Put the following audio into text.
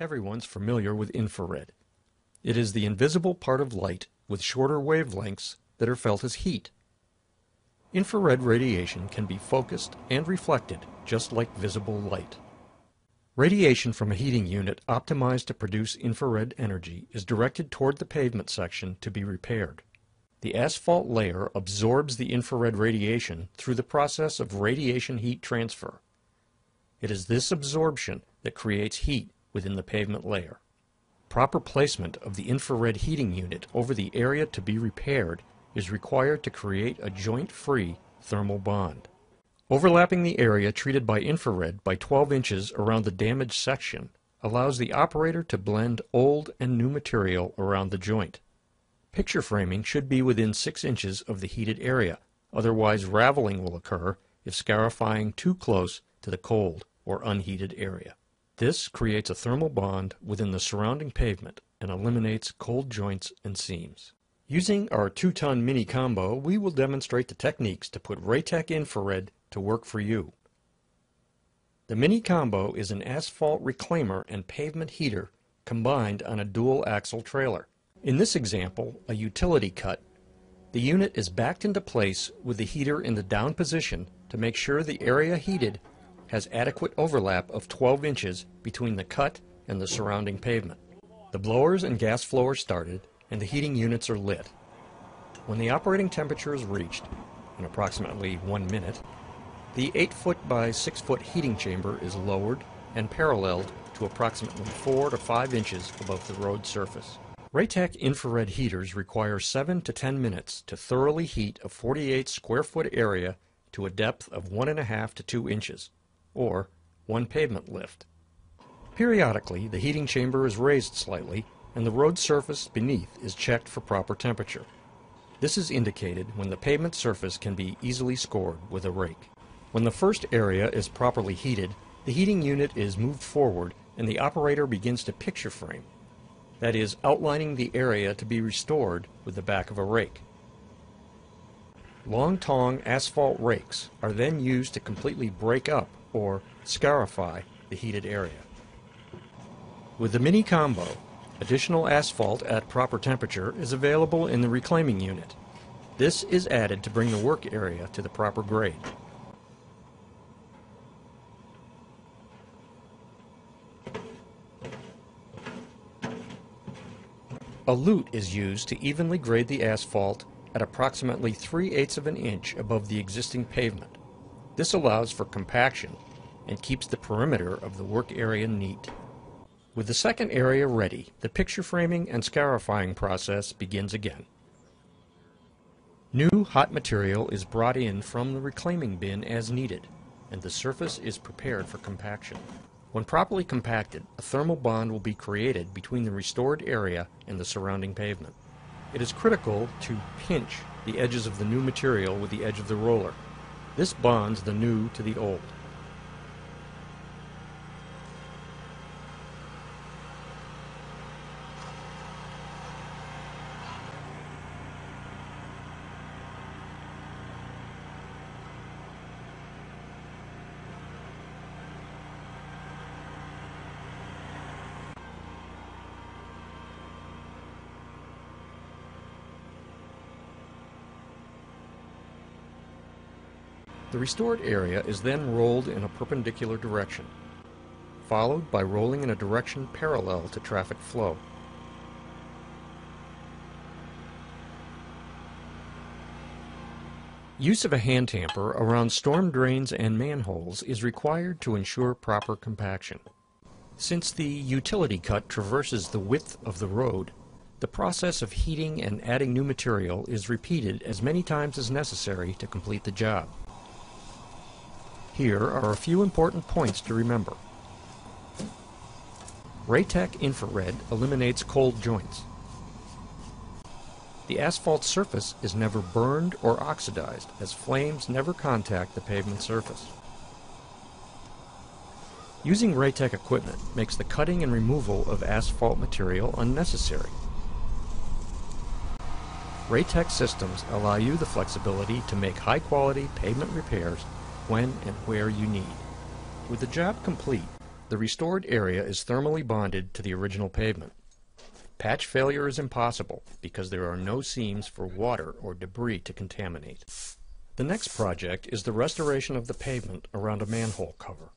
Everyone's familiar with infrared. It is the invisible part of light with shorter wavelengths that are felt as heat. Infrared radiation can be focused and reflected just like visible light. Radiation from a heating unit optimized to produce infrared energy is directed toward the pavement section to be repaired. The asphalt layer absorbs the infrared radiation through the process of radiation heat transfer. It is this absorption that creates heat within the pavement layer. Proper placement of the infrared heating unit over the area to be repaired is required to create a joint-free thermal bond. Overlapping the area treated by infrared by 12 inches around the damaged section allows the operator to blend old and new material around the joint. Picture framing should be within 6 inches of the heated area, otherwise raveling will occur if scarifying too close to the cold or unheated area. This creates a thermal bond within the surrounding pavement and eliminates cold joints and seams. Using our 2-ton mini combo, we will demonstrate the techniques to put Raytech Infrared to work for you. The mini combo is an asphalt reclaimer and pavement heater combined on a dual axle trailer. In this example, a utility cut, the unit is backed into place with the heater in the down position to make sure the area heated has adequate overlap of 12 inches between the cut and the surrounding pavement. The blowers and gas flow are started and the heating units are lit. When the operating temperature is reached, in approximately 1 minute, the 8-foot by 6-foot heating chamber is lowered and paralleled to approximately 4 to 5 inches above the road surface. Raytech infrared heaters require 7 to 10 minutes to thoroughly heat a 48 square foot area to a depth of 1.5 to 2 inches, or 1 pavement lift. Periodically, the heating chamber is raised slightly and the road surface beneath is checked for proper temperature. This is indicated when the pavement surface can be easily scored with a rake. When the first area is properly heated, the heating unit is moved forward and the operator begins to picture frame, that is, outlining the area to be restored with the back of a rake. Long tong asphalt rakes are then used to completely break up or scarify the heated area. With the mini combo, additional asphalt at proper temperature is available in the reclaiming unit. This is added to bring the work area to the proper grade. A lute is used to evenly grade the asphalt at approximately 3/8 of an inch above the existing pavement. This allows for compaction and keeps the perimeter of the work area neat. With the second area ready, the picture framing and scarifying process begins again. New hot material is brought in from the reclaiming bin as needed, and the surface is prepared for compaction. When properly compacted, a thermal bond will be created between the restored area and the surrounding pavement. It is critical to pinch the edges of the new material with the edge of the roller. This bonds the new to the old. The restored area is then rolled in a perpendicular direction, followed by rolling in a direction parallel to traffic flow. Use of a hand tamper around storm drains and manholes is required to ensure proper compaction. Since the utility cut traverses the width of the road, the process of heating and adding new material is repeated as many times as necessary to complete the job. Here are a few important points to remember. Raytech Infrared eliminates cold joints. The asphalt surface is never burned or oxidized, as flames never contact the pavement surface. Using Raytech equipment makes the cutting and removal of asphalt material unnecessary. Raytech systems allow you the flexibility to make high-quality pavement repairs when and where you need. With the job complete, The restored area is thermally bonded to the original pavement. Patch failure is impossible because there are no seams for water or debris to contaminate. The next project is the restoration of the pavement around a manhole cover.